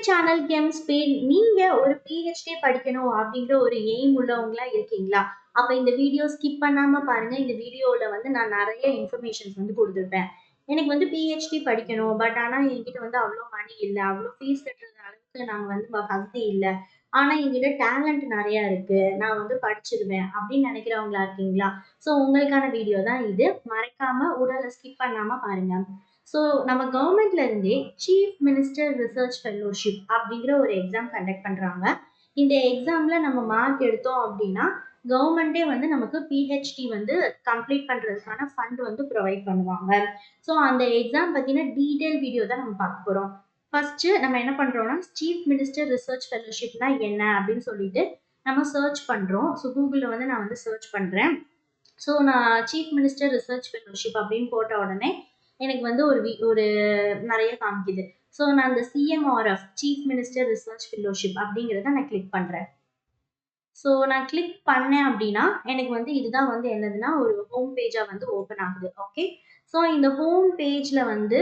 Channel கெம்ஸ்பீட். நீங்க ஒரு PhD படிக்கணும் அப்படிங்கிற ஒரு எய்ம் உள்ளவங்களா இருக்கீங்களா? அப்ப இந்த வீடியோ ஸ்கிப் பண்ணாம பாருங்க. இந்த வீடியோல வந்து நான் நிறைய இன்ஃபர்மேஷன்ஸ் வந்து கொடுத்துருப்பேன். எனக்கு வந்து பிஹெச்டி படிக்கணும். பட் ஆனா என்கிட்ட வந்து அவ்வளோ மணி இல்ல. அவ்வளோ ஃபீஸ் கட்டுறது அளவுக்கு நாங்க வந்து வசதி இல்ல. ஆனா என்கிட்ட டேலண்ட் நிறைய இருக்கு. நான் வந்து படிச்சிருவேன் அப்படின்னு நினைக்கிறவங்களா இருக்கீங்களா? ஸோ உங்களுக்கான வீடியோ தான் இது. மறக்காம உடலை ஸ்கிப் பண்ணாம பாருங்க. ஸோ நம்ம கவர்மெண்ட்ல இருந்தே சீஃப் மினிஸ்டர் ரிசர்ச் ஃபெல்லோஷிப் அப்படிங்கிற ஒரு எக்ஸாம் கண்டக்ட் பண்றாங்க. இந்த எக்ஸாம்ல நம்ம மார்க் எடுத்தோம் அப்படின்னா கவர்மெண்டே வந்து நமக்கு பிஹெச்டி வந்து கம்ப்ளீட் பண்றதுக்கான ஃபண்ட் வந்து ப்ரொவைட் பண்ணுவாங்க. ஸோ அந்த எக்ஸாம் பத்தின டீடைல் வீடியோ தான் நம்ம பார்க்க போறோம். ஃபர்ஸ்ட் நம்ம என்ன பண்றோம்னா சீஃப் மினிஸ்டர் ரிசர்ச் ஃபெல்லோஷிப்னா என்ன அப்படின்னு சொல்லிட்டு நம்ம சர்ச் பண்றோம். ஸோ கூகுளில் வந்து நான் வந்து சர்ச் பண்றேன். ஸோ நான் சீஃப் மினிஸ்டர் ரிசர்ச் ஃபெல்லோஷிப் அப்படின்னு போட்ட உடனே எனக்கு வந்து ஒரு நிறைய காமிக்குது. ஸோ நான் அந்த CMRF chief minister research fellowship அப்படிங்கிறத நான் கிளிக் பண்றேன். ஸோ நான் கிளிக் பண்ணேன் அப்படின்னா எனக்கு வந்து இதுதான் வந்து என்னதுன்னா ஒரு ஹோம் பேஜா வந்து ஓப்பன் ஆகுது. ஓகே. ஸோ இந்த ஹோம் பேஜ்ல வந்து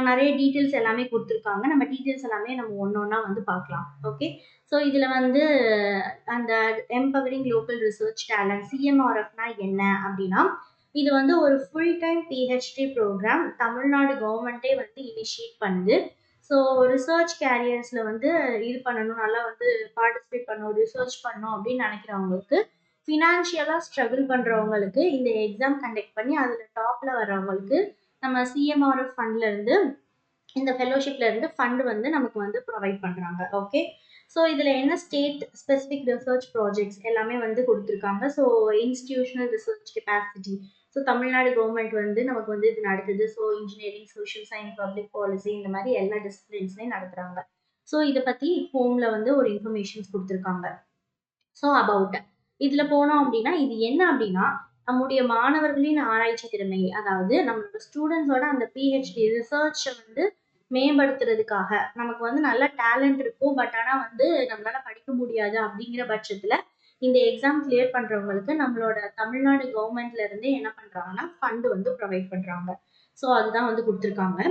நிறைய டீட்டெயில்ஸ் எல்லாமே கொடுத்துருக்காங்க. நம்ம டீட்டெயில்ஸ் எல்லாமே நம்ம ஒன்னொன்னா வந்து பார்க்கலாம். ஓகே. ஸோ இதுல வந்து அந்த எம்பவரிங் லோக்கல் ரிசர்ச் டேலண்ட் சிஎம்ஆர்எஃப்னா என்ன அப்படின்னா இது வந்து ஒரு full time PhD program Tamil Nadu கவர்மெண்ட்டே வந்து இனிஷியேட் பண்ணுது. ஸோ ரிசர்ச் கேரியர்ஸ்ல வந்து இது பண்ணணும், நல்லா வந்து பார்ட்டிசிபேட் பண்ணணும், ரிசர்ச் பண்ணணும் அப்படின்னு நினைக்கிறவங்களுக்கு, ஃபினான்ஷியலா ஸ்ட்ரகிள் பண்றவங்களுக்கு இந்த எக்ஸாம் கண்டக்ட் பண்ணி அதுல டாப்ல வர்றவங்களுக்கு நம்ம சிஎம்ஆர்எஃப் ஃபண்ட்ல இருந்து இந்த ஃபெல்லோஷிப்ல இருந்து ஃபண்ட் வந்து நமக்கு வந்து ப்ரொவைட் பண்றாங்க. ஓகே. ஸோ இதுல என்ன ஸ்டேட் ஸ்பெசிஃபிக் ரிசர்ச் ப்ராஜெக்ட்ஸ் எல்லாமே வந்து கொடுத்துருக்காங்க. So institutional research capacity. So Tamil Nadu government வந்து நமக்கு வந்து இது நடக்குது. So engineering, social science, public policy இந்த மாதிரி எல்லா டிசிப்ளின்ஸ்லையும் நடத்துறாங்க. ஸோ இதை பத்தி ஹோம்ல வந்து ஒரு இன்ஃபர்மேஷன்ஸ் கொடுத்துருக்காங்க. ஸோ அபவுட் இதுல போனோம் அப்படின்னா இது என்ன அப்படின்னா நம்முடைய மாணவர்களின் ஆராய்ச்சி திறமை, அதாவது நம்மளோட ஸ்டூடெண்ட்ஸோட அந்த பிஹெச்டி ரிசர்ச் வந்து மேம்படுத்துறதுக்காக நமக்கு வந்து நல்ல டேலண்ட் இருக்கும். பட் ஆனா வந்து நம்மளால படிக்க முடியாது அப்படிங்கிற பட்சத்துல இந்த எக்ஸாம் கிளியர் பண்றவங்களுக்கு நம்மளோட தமிழ்நாடு கவர்மெண்ட்ல இருந்து என்ன பண்றாங்கன்னா ஃபண்ட் வந்து ப்ரொவைட் பண்றாங்க. ஸோ அதுதான் வந்து கொடுத்துருக்காங்க.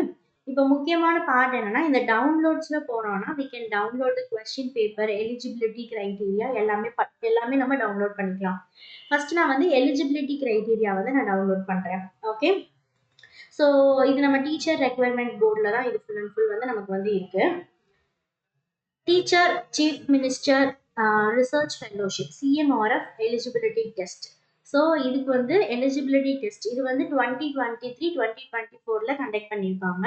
இப்போ முக்கியமான பார்ட் என்னன்னா இந்த டவுன்லோட்ஸ்ல போனோம்னா we can download the question paper, eligibility criteria எல்லாமே நம்ம டவுன்லோட் பண்ணிக்கலாம். ஃபர்ஸ்ட் நான் வந்து எலிஜிபிலிட்டி கிரைட்டீரியா வந்து நான் டவுன்லோட் பண்றேன். ஓகே. ஸோ இது நம்ம டீச்சர் ரெக்யர்மெண்ட் போர்டில் தான் இது ஃபுல் அண்ட் ஃபுல் வந்து நமக்கு வந்து இருக்கு. Teacher chief minister research fellowship CMRF eligibility test. So இதுக்கு வந்து எலிஜிபிலிட்டி டெஸ்ட் இது வந்து 2023-2024 கண்டக்ட் பண்ணியிருக்காங்க.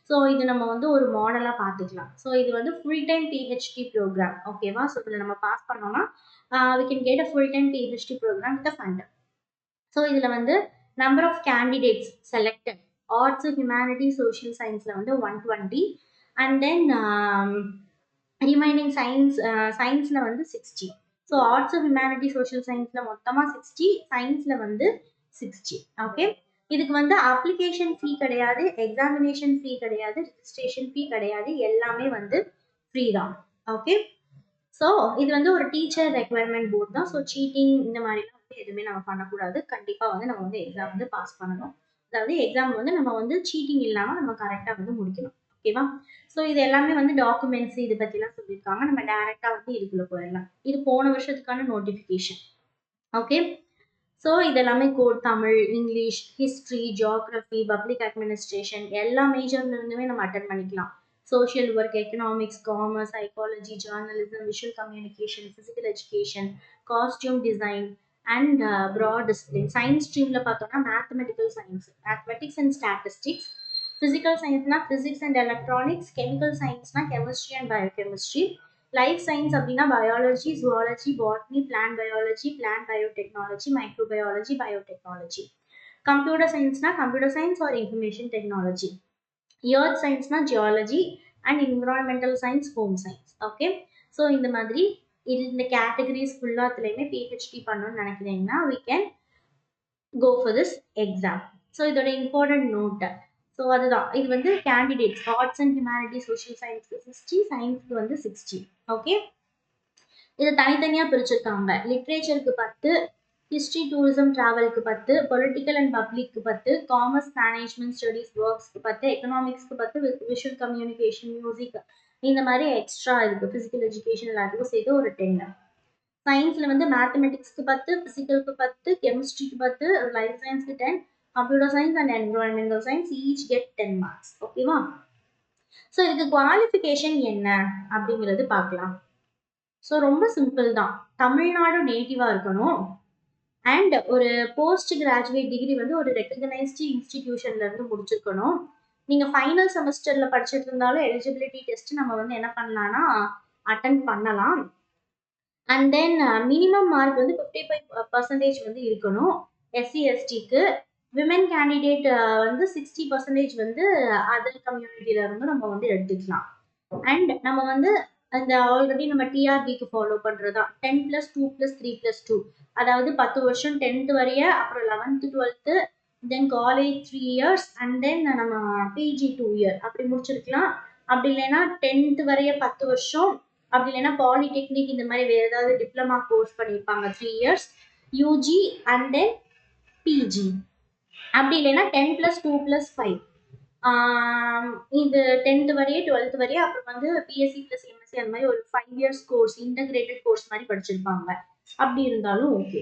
ஸோ இது நம்ம வந்து ஒரு மாடலாக பார்த்துக்கலாம். ஸோ இது வந்து ஃபுல் டைம் பிஹெச்டி ப்ரோக்ராம். ஓகேவா. ஸோ இதில் நம்ம பாஸ் பண்ணோம்னா we can get a full time PhD program with a fund. So இதில் வந்து number of candidates selected arts, humanity, social சயின்ஸில் வந்து 120 அண்ட் தென் ரிமைனிங் சயின்ஸில் வந்து 60. ஸோ ஆர்ட்ஸ், ஹியூமனிட்டி, சோஷியல் சயின்ஸில் மொத்தமாக 60, சயின்ஸில் வந்து 60. ஓகே. இதுக்கு வந்து அப்ளிகேஷன் ஃபீ கிடையாது, எக்ஸாமினேஷன் ஃபீ கிடையாது, ரிஜிஸ்ட்ரேஷன் ஃபீ கிடையாது, எல்லாமே வந்து ஃப்ரீ தான். ஓகே. ஸோ இது வந்து ஒரு டீச்சர் ரெக்யர்மெண்ட் போர்டு தான். ஸோ சீட்டிங் இந்த மாதிரிலாம் வந்து எதுவுமே நம்ம பண்ணக்கூடாது. கண்டிப்பாக வந்து நம்ம வந்து எக்ஸாம் வந்து பாஸ் பண்ணணும். அதாவது எக்ஸாம் வந்து நம்ம வந்து சீட்டிங் இல்லாமல் நம்ம கரெக்டாக வந்து முடிக்கணும். ஓகேவா. ஸோ இது எல்லாமே வந்து டாக்குமெண்ட்ஸ் இது பற்றிலாம் சொல்லியிருக்காங்க. நம்ம டைரெக்டாக வந்து இதுக்குள்ளே போயிடலாம். இது போன வருஷத்துக்கான நோட்டிஃபிகேஷன். ஓகே. ஸோ இதெல்லாமே code Tamil, English, history, geography, public administration எல்லா மேஜர்ல இருந்துமே நம்ம அட்டன் பண்ணிக்கலாம். Social work, economics, commerce, psychology, journalism, visual communication, physical education, costume design and broad discipline. Science ஸ்ட்ரீம்ல பார்த்தோம்னா mathematical science, mathematics and statistics. Physical சயின்ஸ்னா physics and electronics. Chemical சயின்ஸ்னா chemistry and biochemistry. Life science அப்படின்னா biology, zoology, botany, plant biology, plant biotechnology, microbiology, biotechnology. Computer சயின்ஸ்னா computer science or information technology. Earth சயின்ஸ்னா geology and environmental science, home science. Okay. So இந்த மாதிரி இந்த categories ஃபுல்லாத்துலேயுமே PhD பண்ணணும்னு நினைக்கிறீங்கன்னா we can go for this exam. So இதோட important note. So அதுதான் இது வந்து candidates arts and humanity, social சயின்ஸ்க்கு 60, சயின்ஸ்க்கு வந்து 60. ஓகே. இதை தனித்தனியாக பிரிச்சிருக்காங்க. லிட்ரேச்சருக்கு 10, ஹிஸ்ட்ரி, டூரிசம், டிராவலுக்கு 10, பொலிட்டிக்கல் அண்ட் பப்ளிக்கு 10, காமர்ஸ், மேனேஜ்மெண்ட் ஸ்டடீஸ், ஒர்க்ஸ்க்கு 10, எக்கனாமிக்ஸ்க்கு 10, விஷுவல் கம்யூனிகேஷன், மியூசிக் இந்த மாதிரி எக்ஸ்ட்ரா இருக்கு. பிசிக்கல் எஜுகேஷன் எல்லாத்துக்கும் சேர்த்து ஒரு 10. சயின்ஸ்ல வந்து மேத்தமெட்டிக்ஸ்க்கு 10, பிசிக்கலுக்கு 10, கெமிஸ்ட்ரிக்கு 10, லைஃப் சயின்ஸ்க்கு 10, computer science and environmental science each get 10 marks. ஓகேவா? ஸோ இதுக்கு குவாலிஃபிகேஷன் என்ன அப்படிங்கிறது பார்க்கலாம். ஸோ ரொம்ப சிம்பிள் தான். தமிழ்நாடு நேட்டிவா இருக்கணும் அண்ட் ஒரு போஸ்ட் கிராஜுவேட் டிகிரி வந்து ஒரு ரெகக்னைஸ்டு இன்ஸ்டிடியூஷன்ல இருந்து முடிச்சிருக்கணும். நீங்க ஃபைனல் செமஸ்டர்ல படிச்சுட்டு இருந்தாலும் எலிஜிபிலிட்டி டெஸ்ட் நம்ம வந்து என்ன பண்ணலாம்னா அட்டன் பண்ணலாம். அண்ட் தென் மினிமம் மார்க் வந்து 55% வந்து இருக்கணும் எஸ்சி எஸ்டிக்கு. விமென் கேண்டிடேட் வந்து 60% வந்து அதர் கம்யூனிட்டியில இருந்து நம்ம வந்து எடுத்துக்கலாம். அண்ட் நம்ம வந்து அந்த ஆல்ரெடி நம்ம டிஆர்பிக்கு ஃபாலோ பண்றதா 10+2+3+2, அதாவது 10 வருஷம் 10th வரைய, அப்புறம் 11th 12th, then college 3 years and then நம்ம பிஜி 2 year அப்படி முடிச்சிருக்கலாம். அப்படி இல்லைன்னா 10th வரைய 10 வருஷம், அப்படி இல்லைன்னா பாலிடெக்னிக் இந்த மாதிரி வேற ஏதாவது டிப்ளமா கோர்ஸ் பண்ணியிருப்பாங்க 3 years, UG and then PG. அப்படி இல்லைன்னா 10+2+5, இது 10th வரைய 12th வரைய, அப்புறம் வந்து பிஎஸ்சி பிளஸ் எம்எஸ்சி அந்த மாதிரி ஒரு 5 years கோர்ஸ், இன்டகிரேட்டட் கோர்ஸ் மாதிரி படிச்சிருப்பாங்க. அப்படி இருந்தாலும் ஓகே.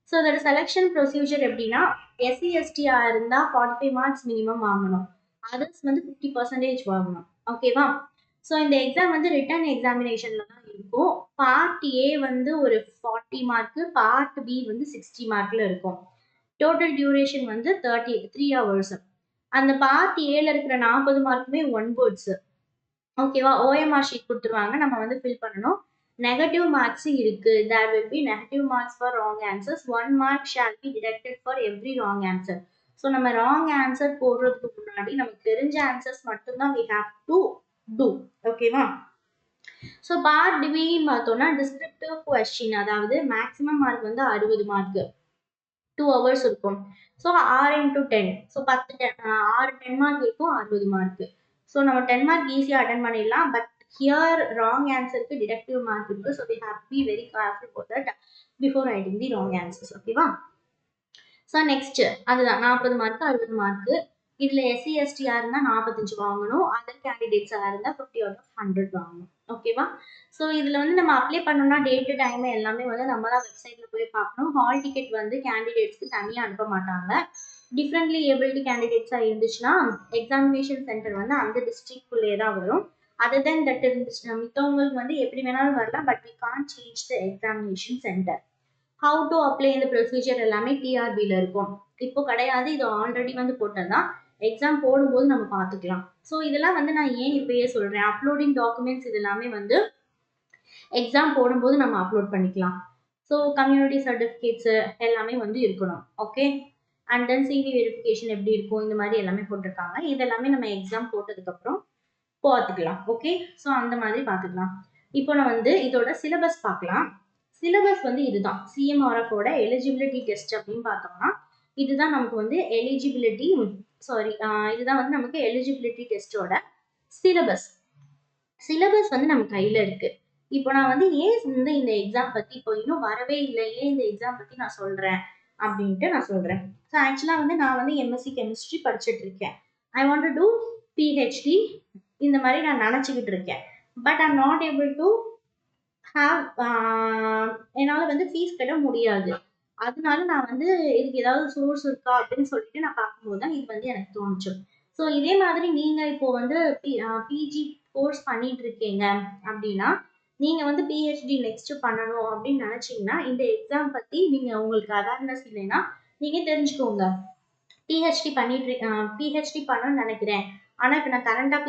ஸோ அதோட செலெக்ஷன் ப்ரொசீஜர் எப்படின்னா, எஸ்சி எஸ்டியா இருந்தா 45 மார்க்ஸ் மினிமம் வாங்கணும், அதர்ஸ் வந்து 50% வாங்கணும். ஓகேவா? ஸோ இந்த எக்ஸாம் வந்து ரிட்டன் எக்ஸாமினேஷன்ல தான் இருக்கும். பார்ட் ஏ வந்து ஒரு 40 மார்க்கு, பார்ட் பி வந்து 60 மார்க்ல இருக்கும். டோட்டல் டியூரேஷன் வந்து 3 hours. அந்த பார்ட் ஏல இருக்கிற 40 மார்க்குமே ஒன் வேர்ட்ஸ். ஓகேவா? ஓஎம்ஆர் ஷீட் கொடுத்துருவாங்க, நம்ம வந்து ஃபில் பண்ணணும். நெகட்டிவ் மார்க்ஸ் இருக்கு. There will be negative marks for wrong answers. 1 mark shall be deducted for every wrong answer. So நம்ம ராங் ஆன்சர் போடுறதுக்கு முன்னாடி நமக்கு தெரிஞ்ச ஆன்சர்ஸ் மட்டும்தான் we have to do. ஓகேவா? ஸோ பார்ட் பி பார்த்தோம்னா டிஸ்கிரிப்டிவ் கொஸ்டின், அதாவது மேக்ஸிமம் மார்க் வந்து 60 மார்க், 2 hours இருக்கும். ஸோ 6 into 10, ஸோ 6 10 மார்க் இருக்கும், 60 மார்க். ஸோ நம்ம 10 மார்க் ஈஸியாக அட்டன் பண்ணிடலாம். பட் ஹியர் ராங் ஆன்சருக்கு டிடக்டிவ் மார்க் இருக்கு. So we have to be very careful for that before writing the wrong answers. ஓகேவா? So next அதுதான் 40 mark 60 mark. இதுல SC எஸ்டியா இருந்தா 45 வாங்கணும், அதர் கேண்டிடேட்ஸா இருந்தா 50 out of 100 வாங்கணும். ஓகேவா? ஸோ இதுல வந்து நம்ம அப்ளை பண்ணோம்னா டேட் டைம் எல்லாமே வந்து நம்ம தான் வெப்சைட்ல போய் பார்க்கணும். ஹால் டிக்கெட் வந்து கேண்டிடேட்ஸ்க்கு தனியா அனுப்ப மாட்டாங்க. டிஃப்ரெண்ட்லி ஏபிள்டு கேண்டிடேட்ஸா இருந்துச்சுன்னா எக்ஸாமினேஷன் சென்டர் வந்து அந்த டிஸ்ட்ரிக்ட்குள்ளேயே தான் வரும். அதர் தென் தட் இருந்துச்சுன்னா மித்தவங்களுக்கு வந்து எப்படி வேணாலும் வரலாம், but we can't change the examination center. How to apply இந்த ப்ரொசீஜர் எல்லாமே டிஆர்பியில் இருக்கும். இப்போ கிடையாது, இது ஆல்ரெடி வந்து போட்டதுதான். எக்ஸாம் போடும்போது நம்ம பார்த்துக்கலாம். ஸோ இதெல்லாம் வந்து நான் ஏன் இப்பயே சொல்றேன், அப்லோடிங் டாக்குமெண்ட்ஸ் இது எல்லாமே வந்து எக்ஸாம் போடும்போது நம்ம அப்லோட் பண்ணிக்கலாம். ஸோ கம்யூனிட்டி சர்டிஃபிகேட்ஸ் எல்லாமே வந்து இருக்கணும். Okay. And then CV verification எப்படி இருக்கும், இந்த மாதிரி எல்லாமே போட்டிருக்காங்க. இதெல்லாமே நம்ம எக்ஸாம் போட்டதுக்கப்புறம் பார்த்துக்கலாம். ஓகே. ஸோ அந்த மாதிரி பார்த்துக்கலாம். இப்போ நான் வந்து இதோட சிலபஸ் பார்க்கலாம். சிலபஸ் வந்து இதுதான். சிஎம்ஆர்எஃபோட எலிஜிபிலிட்டி டெஸ்ட் அப்படின்னு பார்த்தோம்னா இதுதான் நமக்கு வந்து இதுதான் வந்து நமக்கு எலிஜிபிலிட்டி டெஸ்டோட சிலபஸ். சிலபஸ் வந்து நம்ம கையில இருக்கு. இப்போ நான் வந்து ஏன் வந்து இந்த எக்ஸாம் பத்தி இப்போ இன்னும் வரவே இல்லை, ஏன் இந்த எக்ஸாம் பத்தி நான் சொல்றேன் அப்படின்ட்டு நான் சொல்றேன். ஸோ ஆக்சுவலா வந்து நான் வந்து எம்எஸ்சி கெமிஸ்ட்ரி படிச்சுட்டு இருக்கேன். I want to do PhD இந்த மாதிரி நான் நினச்சிக்கிட்டு இருக்கேன். But I'm not able to என்னால் வந்து ஃபீஸ் கட்ட முடியாது. அதனால நான் வந்து இதுக்கு ஏதாவது சோர்ஸ் இருக்கா அப்படின்னு சொல்லிட்டு நான் பார்க்கும்போது தான் இது வந்து எனக்கு தோணுச்சு. ஸோ இதே மாதிரி நீங்க இப்போ வந்து பிஜி கோர்ஸ் பண்ணிட்டு இருக்கீங்க அப்படின்னா நீங்க வந்து பிஹெச்டி நெக்ஸ்ட் பண்ணணும் அப்படின்னு நினைச்சீங்கன்னா இந்த எக்ஸாம் பத்தி நீங்க உங்களுக்கு அவேர்னஸ் இல்லைன்னா நீங்க தெரிஞ்சுக்கோங்க. பிஹெச்டி பிஹெச்டி பண்ணணும்னு நினைக்கிறேன், ஆனா இப்போ நான் கரண்டா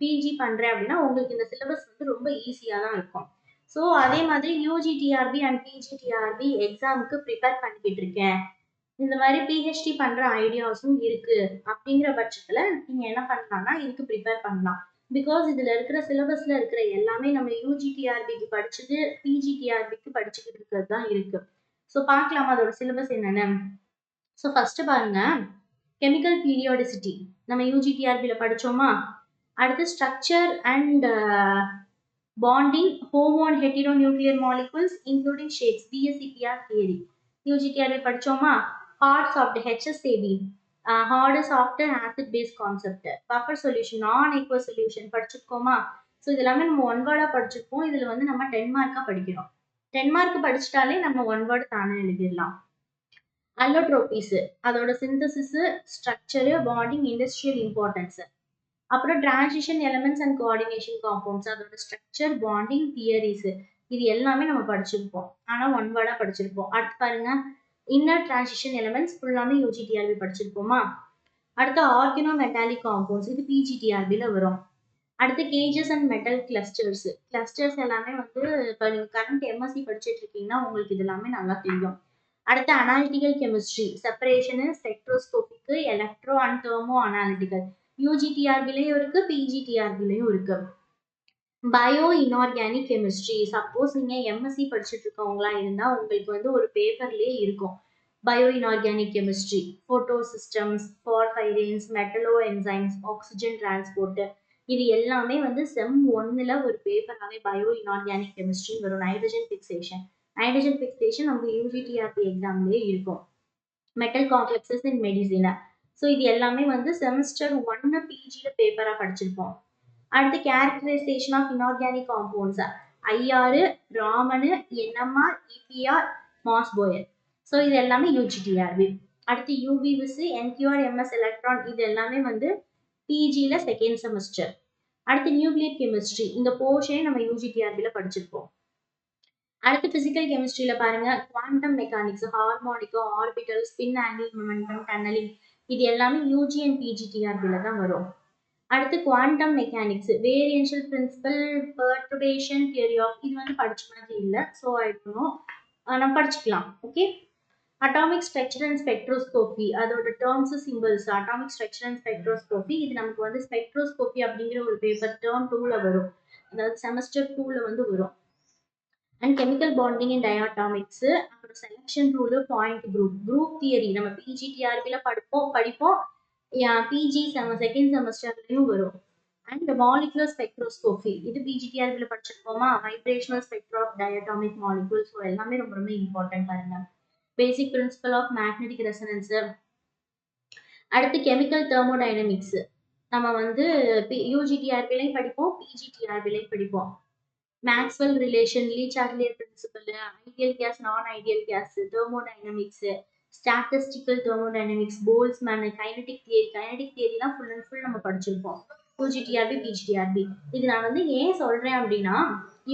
பிஜி பண்றேன் அப்படின்னா உங்களுக்கு இந்த சிலபஸ் வந்து ரொம்ப ஈஸியா தான் இருக்கும். ஸோ அதே மாதிரி UG TRB and PG TRB எக்ஸாமுக்கு ப்ரிப்பேர் பண்ணிக்கிட்டு இருக்கேன், இந்த மாதிரி பிஹெச்டி பண்ற ஐடியாஸும் இருக்கு அப்படிங்கிற பட்சத்துல நீங்க என்ன பண்ணலாம்னா இதுக்கு ப்ரிப்பேர் பண்ணலாம். பிகாஸ் இதுல இருக்கிற சிலபஸ்ல இருக்கிற எல்லாமே நம்ம யூஜி டிஆர்பிக்கு படிச்சது பிஜி டிஆர்பிக்கு படிச்சுக்கிட்டு இருக்கிறது தான் இருக்கு. ஸோ பார்க்கலாமா அதோட சிலபஸ் என்னன்னு? ஸோ ஃபர்ஸ்ட் பாருங்க, கெமிக்கல் பீரியாடிசிட்டி நம்ம யூஜி டிஆர்பியில் படித்தோமா. அடுத்து structure and bonding homo and hetero nuclear molecules including shapes VSEPR theory UG TRB படித்தோமா. Hard soft HSAB hard soft acid base concept, buffer solution non aqueous solution படிச்சிருக்கோமா. So இது எல்லாமே நம்ம one வேர்டா படிச்சிருப்போம். இதுல வந்து நம்ம 10 மார்க்கா படிக்கிறோம். 10 மார்க் படிச்சிட்டாலே நம்ம ஒன் வேர்டு தானே எழுதிடலாம். அல்லோட்ரோபிஸ் அதோட synthesis, structure, bonding, industrial importance. அப்புறம் transition elements and coordination compounds அதோட ஸ்ட்ரக்சர், பாண்டிங், தியரிஸ். இது எல்லாமே நம்ம படிச்சிருப்போம். ஆனா ஒன் வேர்டா படிச்சிருப்போம். அடுத்து பாருங்க, இன்னர் டிரான்சிஷன் எலிமெண்ட்ஸ் ஃபுல்லாமே யூஜிடிஆர்பி படிச்சிருப்போமா? அடுத்து ஆர்கனோ மெட்டாலிக் காம்பவுண்ட்ஸ் இது பிஜிடிஆர்பில வரும். அடுத்து cages and metal clusters. Clusters எல்லாமே வந்து இப்போ நீங்கள் கரண்ட் எம்எஸ்சி படிச்சுட்டு இருக்கீங்கன்னா உங்களுக்கு இது எல்லாமே நல்லா தெரியும். அடுத்து analytical chemistry, separation, spectroscopic, electro and thermo analytical. யூஜிடிஆர்பிலையும் இருக்கு, பிஜிடிஆர்பிலையும் இருக்கு. பயோ இன்ஆர்கானிக் கெமிஸ்ட்ரி, சப்போஸ் நீங்க எம்எஸ்சி படிச்சுட்டு இருக்கவங்களா இருந்தா உங்களுக்கு வந்து ஒரு பேப்பர்லயே இருக்கும். Bio inorganic chemistry, photo systems, porphyrins, metallo enzymes, oxygen transport. இது எல்லாமே வந்து செம் 1ல ஒரு பேப்பராகவே பயோ இன்ஆர்கானிக் கெமிஸ்ட்ரி வரும். Nitrogen fixation. நைட்ரஜன் பிக்சேஷன் நமக்கு யூஜிடிஆர்பி எக்ஸாம்லயே இருக்கும். Metal complexes in medicine. So இது எல்லாமே வந்து செமஸ்டர் 1 பிஜில பேப்பரா படிச்சிருப்போம். அடுத்து characterization of inorganic compounds, IR, Raman, NMR, EPR, Mossbauer. So இது எல்லாமே யூஜிடிஆர்பி. அடுத்து யூபிவிஸ், என்கியூஆர், எம்எஸ் எலக்ட்ரான் இது எல்லாமே வந்து பிஜில செகண்ட் செமஸ்டர். அடுத்து நியூக்ளியர் கெமிஸ்ட்ரி இந்த போர்ஷனே நம்ம யூஜிடிஆர்பில படிச்சிருப்போம். அடுத்து பிசிக்கல் கெமிஸ்ட்ரியில பாருங்க, quantum mechanics, harmonic, orbital, spin angle momentum, tunnelling இது எல்லாமே யூஜி அண்ட் பிஜிடிஆர்பில தான் வரும். அடுத்து quantum mechanics, variational principle, perturbation theory of இது வந்து படிச்ச மாதிரி இல்லை. ஸோ ஆயிடணும் நம்ம படிச்சுக்கலாம். Okay. Atomic structure and spectroscopy அதோட terms symbols. Atomic structure and spectroscopy இது நமக்கு வந்து ஸ்பெக்ட்ரோஸ்கோபி அப்படிங்கிற ஒரு பேப்பர் டேர்ம் 2ல வரும். அதாவது செமஸ்டர் 2ல வந்து வரும். அண்ட் கெமிக்கல் பாண்டிங் அண்ட் டயாட்டாமிக்ஸ், அப்புறம் selection rule, point group theory நம்ம பிஜிடிஆர்பில படிப்போம். பிஜி செகண்ட் செமஸ்டர்லயும் வரும். அண்ட் மாலிகுலர் ஸ்பெக்ட்ரோஸ்கோபி இது பிஜிடிஆர்பில படிச்சிருப்போமா? Vibrational spectra of diatomic molecules. So எல்லாமே ரொம்ப ரொம்ப இம்பார்ட்டன்ட் பாருங்க. Basic principle of magnetic resonance. அடுத்து கெமிக்கல் தெர்மோடைனமிக்ஸ் நம்ம வந்து யூஜிடிஆர்பிலையும் படிப்போம், பிஜிடிஆர்பிலையும் படிப்போம். Maxwell relation, Le Chatelier principle, ideal gas, non ideal gas, thermodynamics, statistical thermodynamics, Boltzmann, kinetic theory. Kinetic தியரிலாம் ஃபுல் அண்ட் ஃபுல் நம்ம படிச்சிருப்போம். UGTRB, PGTRB. இது நான் வந்து ஏன் சொல்றேன் அப்படின்னா,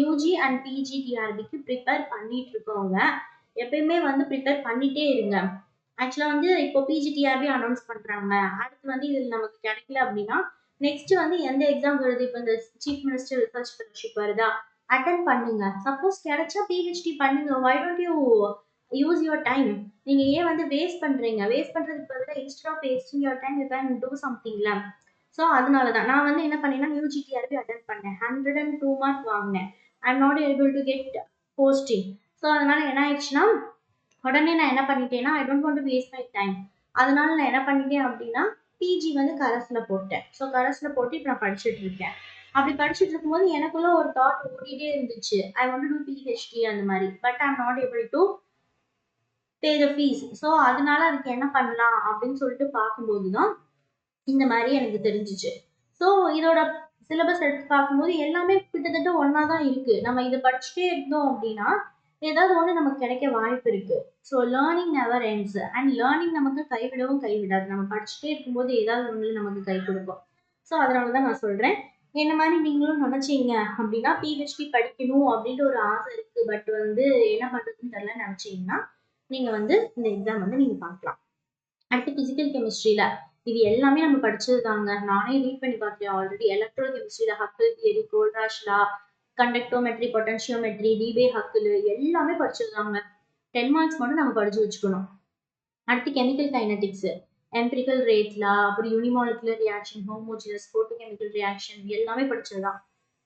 யூஜி அண்ட் பிஜிடிஆர்பிக்கு ப்ரிப்பேர் பண்ணிட்டு இருக்கவங்க எப்பயுமே வந்து ப்ரிப்பேர் பண்ணிட்டே இருங்க. ஆக்சுவலா வந்து இப்போ பிஜிடிஆர்பி அனௌன்ஸ் பண்றாங்க. அடுத்து வந்து இது நமக்கு கிடைக்கல அப்படின்னா நெக்ஸ்ட் வந்து எந்த எக்ஸாம் வருது? இப்போ இந்த சீஃப் மினிஸ்டர் ரிசர்ச் ஃபெலோஷிப் வருதா? அட்டன் பண்ணுங்க. சப்போஸ் கிடைச்சா பிஹெச்டி பண்ணுங்க. Why don't you use your time? நீங்க ஏன் வந்து வேஸ்ட் பண்றீங்க? வேஸ்ட் பண்றதுக்கு பதிலாக instead of wasting your time you can do சம்திங்ல. ஸோ அதனால தான் நான் வந்து என்ன பண்ணேன்னா யூஜிடிஆர்பி அட்டன் பண்ணேன். 102 மார்க் வாங்கினேன். ஐ am not able to get posting. So அதனால என்ன ஆயிடுச்சுன்னா உடனே நான் என்ன பண்ணிட்டேன்னா I don't want to waste my time. அதனால நான் என்ன பண்ணிட்டேன் அப்படின்னா பிஜி வந்து கரஸ்ல போட்டேன். ஸோ கரஸ்ல போட்டு இப்போ நான் படிச்சுட்டு இருக்கேன். அப்படி படிச்சுட்டு இருக்கும்போது எனக்குள்ள ஒரு தாட் ஓடிட்டே இருந்துச்சு, I want to do PhD அந்த மாதிரி. But I am not able to pay the fees. So அதனால அதுக்கு என்ன பண்ணலாம் அப்படின்னு சொல்லிட்டு பார்க்கும்போது தான் இந்த மாதிரி எனக்கு தெரிஞ்சிச்சு. ஸோ இதோட சிலபஸ் எடுத்து பார்க்கும்போது எல்லாமே கிட்டத்தட்ட ஒன்னா தான் இருக்கு. நம்ம இதை படிச்சுட்டே இருந்தோம் அப்படின்னா ஏதாவது ஒன்று நமக்கு கிடைக்க வாய்ப்பு இருக்கு. So learning never ends. And learning நமக்கு கைவிடவும் கைவிடாது. நம்ம படிச்சுட்டே இருக்கும்போது ஏதாவது ஒன்று நமக்கு கை கொடுக்கும். ஸோ அதனால தான் நான் சொல்றேன். என்ன மாதிரி நீங்களும் நினைச்சீங்க அப்படின்னா பிஹெச்டி படிக்கணும் அப்படின்ற ஒரு ஆசை இருக்கு, பட் வந்து என்ன பண்றதுன்னு தெரியல நினைச்சீங்கன்னா நீங்க வந்து இந்த எக்ஸாம் வந்து நீங்க பார்க்கலாம். அடுத்து பிசிக்கல் கெமிஸ்ட்ரியில இது எல்லாமே நம்ம படிச்சது தாங்க. நானே ரீட் பண்ணி பார்த்தேன் ஆல்ரெடி. எலக்ட்ரோ கெமிஸ்ட்ரியில Huckel theory, Kohlrausch law, conductometry, potentiometry, Debye Huckel எல்லாமே படிச்சிருக்காங்க. 10 மார்க்ஸ் மட்டும் நம்ம படிச்சு வச்சுக்கணும். அடுத்து chemical kinetics, empirical rate law, அப்புறம் unimolecular reaction, homogeneous, photochemical reaction எல்லாமே படிச்சதுதான்.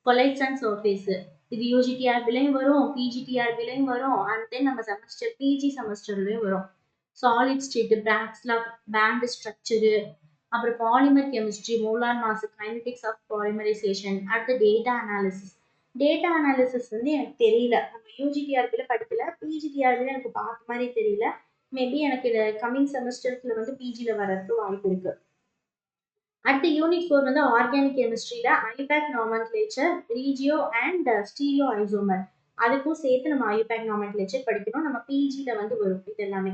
கொலைட்ஸ் அண்ட் சர்ஃபேஸ் இது யூஜிடிஆர்பிலையும் வரும், பிஜிடிஆர்பிலையும் வரும். அண்ட் தென் நம்ம செமஸ்டர் பிஜி செமஸ்டர்லயும் வரும். சாலிட் ஸ்டேட், பிராக்ஸ்லா, பேண்ட் ஸ்ட்ரக்சரு, அப்புறம் polymer chemistry, molar mass, kinetics of polymerisation. அடுத்து டேட்டா அனாலிசிஸ். டேட்டா அனாலிசிஸ் வந்து எனக்கு தெரியல. நம்ம யூஜிடிஆர்பில படிக்கல, பிஜிடிஆர்பில எனக்கு பார்த்த மாதிரி தெரியல. மேபி எனக்கு கம்மிங் செமஸ்டர்ஸ்ல வந்து பிஜில வர்றதுக்கு வாய்ப்பு இருக்கு. அடுத்து யூனிட் 4 வந்து ஆர்கானிக் கெமிஸ்ட்ரியில IUPAC nomenclature, regio and stereo isomer. அதுக்கும் சேர்த்து நம்ம ஐபேக் நாமென்க்ளேச்சர் படிக்கணும். நம்ம பிஜில வந்து வரும் இது எல்லாமே.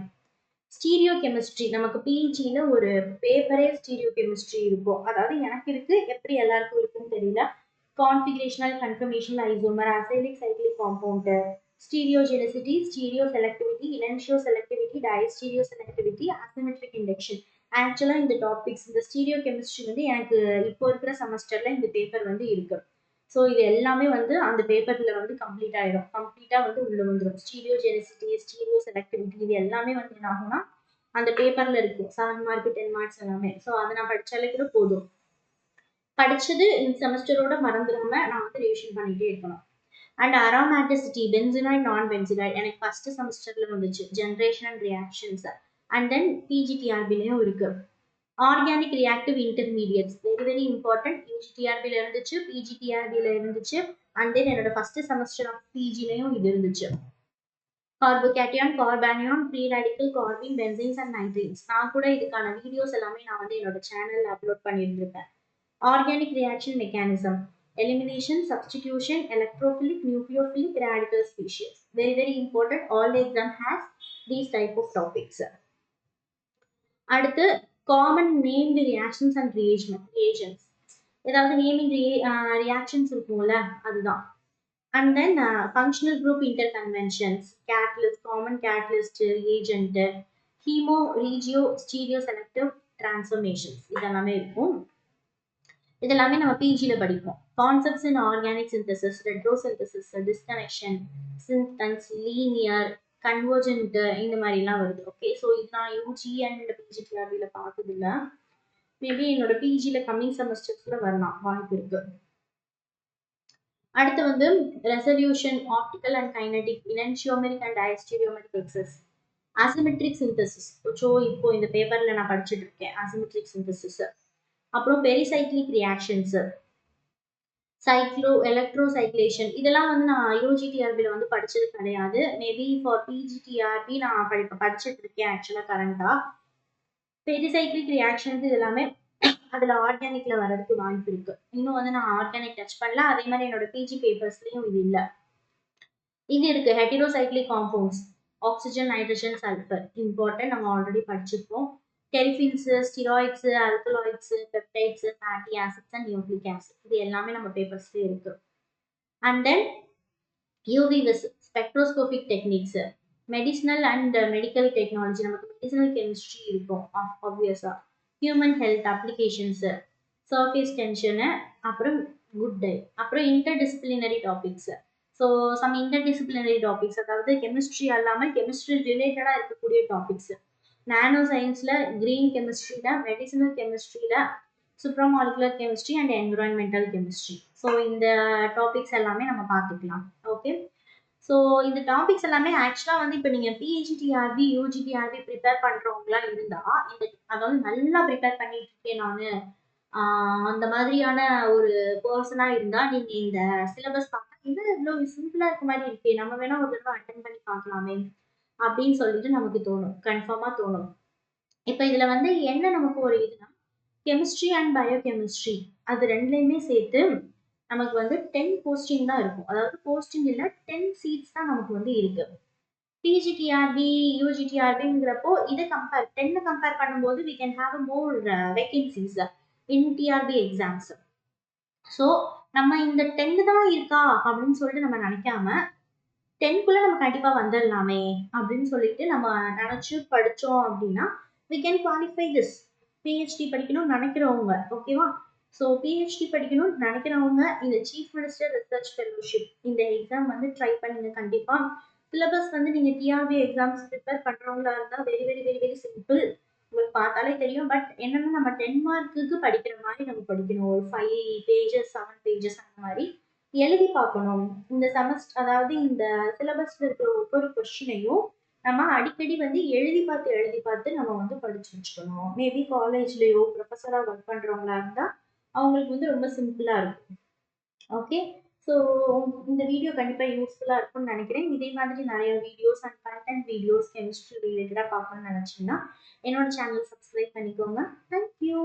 ஸ்டீரியோ கெமிஸ்ட்ரி நமக்கு பிஜில ஒரு பேப்பரே ஸ்டீரியோ கெமிஸ்ட்ரி இருக்கும். அதாவது எனக்கு இருக்கு, எப்படி எல்லாருக்கும் இருக்குன்னு தெரியல. Configurational conformational isomer, acyclic cyclic compound, stereogenicity, stereo selectivity, enantio selectivity, diastereo selectivity, asymmetric induction. ஆக்சுவலா இந்த டாபிக்ஸ் இந்த ஸ்டீரியோ கெமிஸ்ட்ரி வந்து எனக்கு இப்போ இருக்கிற செமஸ்டர்ல இந்த பேப்பர் வந்து இருக்கு. ஸோ இது எல்லாமே வந்து அந்த பேப்பர்ல வந்து கம்ப்ளீட் ஆயிடும். கம்ப்ளீட்டா வந்து உள்ள வந்துடும். ஸ்டீரியோ ஜெனிசிட்டி, ஸ்டீரியோ செலக்டிவிட்டி இது எல்லாமே வந்து என்ன ஆகும்னா அந்த பேப்பர்ல இருக்கும். 7 மார்க் 10 மார்க்ஸ் எல்லாமே. ஸோ அதை நான் படிச்சாலே கூட போதும். படிச்சது இந்த செமஸ்டரோட மறந்துடாம நான் வந்து ரிவிஷன் பண்ணிட்டே இருக்கணும். அண்ட் அரோமேட்டிசிட்டி, பென்சினாய்ட் நான் பென்சினாய்ட் எனக்கு ஃபர்ஸ்ட் செமஸ்டர்ல வந்துச்சு. Generation and reactions. And then பிஜிடிஆர்பிலையும் இருக்கு. Organic reactive intermediates very very important. யூஜிடிஆர்பில இருந்துச்சு, பிஜிடிஆர்பில இருந்துச்சு, அண்ட் தென் என்னோட ஃபர்ஸ்ட் செமஸ்டர் ஆஃப் பிஜிலையும் இது இருந்துச்சு. Carbocation, carbanion, free radical, carbene, benzenes and nitrenes. நான் கூட இதுக்கான வீடியோஸ் எல்லாமே நான் வந்து என்னோட சேனல்ல அப்லோட் பண்ணியிருந்திருப்பேன். ஆர்கானிக் ரியாக்ஷன் மெக்கானிசம், elimination, substitution, electrophilic, nucleophilic, radical species. Very very important. All the exam has these type of topics. அடுத்து common named reactions and reagents. ஏதாவது நேமிங் ரியாக்ஷன்ஸ் இருக்கும்ல அதுதான். And then functional group interconversions, catalyst, common catalyst, reagent, chemo regio stereo selective transformations இதெல்லாமே இருக்கும். இதெல்லாமே நம்ம பிஜில படிப்போம். Concepts in organic synthesis, retrosynthesis, disconnection, synthons, linear, convergent இந்த மாதிரிலாம் வருது. ஓகே, ஸோ இது நான் யூஜி அண்ட் பிஜிடிஆர்பியில் பார்த்தது இல்லை. மேபி என்னோட பிஜியில் கம்மிங் செமஸ்டர்ஸ்ல வரலாம், வாய்ப்பு இருக்கு. அடுத்து வந்து resolution, optical and kinetic, enantiomeric and diastereomeric excess, asymmetric synthesis. So இப்போ இந்த பேப்பர்ல நான் படிச்சுட்டு இருக்கேன் அசிமெட்ரிக் சிந்தசிஸ். அப்புறம் பெரிசைக்ளிக் ரியாக்ஷன்ஸ், எலக்ட்ரோசைக்ளேஷன் இதெல்லாம் வந்து நான் யூஜிடிஆர்பியில் வந்து படிச்சது கிடையாது. மேபி ஃபார் பிஜிடிஆர்பி நான் படிச்சுட்டு இருக்கேன் ஆக்சுவலாக கரண்டா. பெரிசைக்ளிக் ரியாக்ஷன்ஸ் இது எல்லாமே அதில் ஆர்கானிக்ல வர்றதுக்கு வாய்ப்பு இருக்கு. இன்னும் வந்து நான் ஆர்கானிக் டச் பண்ணல. அதே மாதிரி என்னோட பிஜி பேப்பர்ஸ்லையும் இது இல்லை. இது இருக்கு heterocyclic compounds, oxygen, nitrogen, sulphur important. நம்ம ஆல்ரெடி படிச்சிருப்போம். Terpenes, steroids, alkaloids, peptides, fatty acids and nucleic acid இது எல்லாமே நம்ம பேப்பர்ஸ்லேயே இருக்கு. And then UV spectroscopic techniques, medicinal and medical technology நமக்கு மெடிசினல் கெமிஸ்ட்ரி இருக்கும் ஆப்வியஸா. Human health applications, surface tension, அப்புறம் குட் டை, அப்புறம் interdisciplinary topics. So some interdisciplinary topics அதாவது கெமிஸ்ட்ரி அல்லாமல் கெமிஸ்ட்ரி ரிலேட்டடாக இருக்கக்கூடிய டாபிக்ஸ். நானோ சயின்ஸ்ல கிரீன் கெமிஸ்ட்ரியில, மெடிசினல் கெமிஸ்ட்ரியில, சுப்ராமாலிகுலர் chemistry and environmental chemistry. So இந்த டாபிக்ஸ் எல்லாமே நம்ம பார்த்துக்கலாம். ஓகே, ஸோ இந்த டாபிக்ஸ் எல்லாமே ஆக்சுவலாக வந்து இப்போ நீங்கள் பிஜிடிஆர்பி யூஜிடிஆர்பி ப்ரிப்பேர் பண்ணுறவங்களா இருந்தால் இந்த அதாவது நல்லா ப்ரிப்பேர் பண்ணிட்டு இருக்கேன் நான் அந்த மாதிரியான ஒரு பர்சனாக இருந்தால் நீங்கள் இந்த சிலபஸ் பார்த்தா இது இவ்வளோ சிம்பிளாக இருக்க மாதிரி இருக்கே, நம்ம வேணா ஒரு தடவை அட்டன் பண்ணி பார்க்கலாமே அப்படின்னு சொல்லிட்டு நமக்கு தோணும், கன்ஃபார்மாக தோணும். இப்போ இதில் வந்து என்ன நமக்கு ஒரு இதுனா கெமிஸ்ட்ரி அண்ட் பயோகெமிஸ்ட்ரி அது ரெண்டுலையுமே சேர்த்து நமக்கு வந்து 10 போஸ்டிங் தான் இருக்கும். அதாவது போஸ்டிங் இல்லை 10 சீட்ஸ் தான் நமக்கு வந்து இருக்கு. பிஜிடிஆர்பி யூஜிடிஆர்பிங்கிறப்போ இதை 10 கம்பேர் பண்ணும்போது we can have a more vacancies in TRB exams. So நம்ம இந்த 10 தான் இருக்கா அப்படின்னு சொல்லிட்டு நம்ம நினைக்காம 10க்குள்ள நம்ம கண்டிப்பா வந்துடலாமே அப்படின்னு சொல்லிட்டு நம்ம நினைச்சு படிச்சோம் அப்படின்னா we can qualify this. PhD படிக்கணும்னு நினைக்கிறவங்க ஓகேவா. ஸோ பிஹெச்டி படிக்கணும்னு நினைக்கிறவங்க இந்த சீஃப் மினிஸ்டர் ரிசர்ச் ஃபெலோஷிப் இந்த எக்ஸாம் வந்து ட்ரை பண்ணுங்க கண்டிப்பா. சிலபஸ் வந்து நீங்க டிஆர்பி எக்ஸாம்ஸ் ப்ரிப்பேர் பண்றவங்களா இருந்தா very very very very simple, உங்களுக்கு பார்த்தாலே தெரியும். பட் என்னன்னா நம்ம 10 மார்க்குக்கு படிக்கிற மாதிரி நம்ம படிக்கணும். ஒரு 5 பேஜஸ் 7 பேஜஸ் அந்த மாதிரி எழுதி பார்க்கணும். இந்த செமஸ்டர் அதாவது இந்த சிலபஸ்ல இருக்கிற ஒவ்வொரு கொஸ்டினையும் நம்ம அடிக்கடி வந்து எழுதி பார்த்து நம்ம வந்து படிச்சு வச்சுக்கணும். மேபி காலேஜ்லயோ ப்ரொஃபஸரா ஒர்க் பண்றவங்களா இருந்தா அவங்களுக்கு வந்து ரொம்ப சிம்பிளா இருக்கும். ஓகே, ஸோ இந்த வீடியோ கண்டிப்பாக யூஸ்ஃபுல்லாக இருக்கும்னு நினைக்கிறேன். இதே மாதிரி நிறைய videos and content videos chemistry ரிலேட்டடாக பார்க்கணும்னு நினச்சிங்கன்னா என்னோட சேனல் சப்ஸ்கிரைப் பண்ணிக்கோங்க. தேங்க்யூ.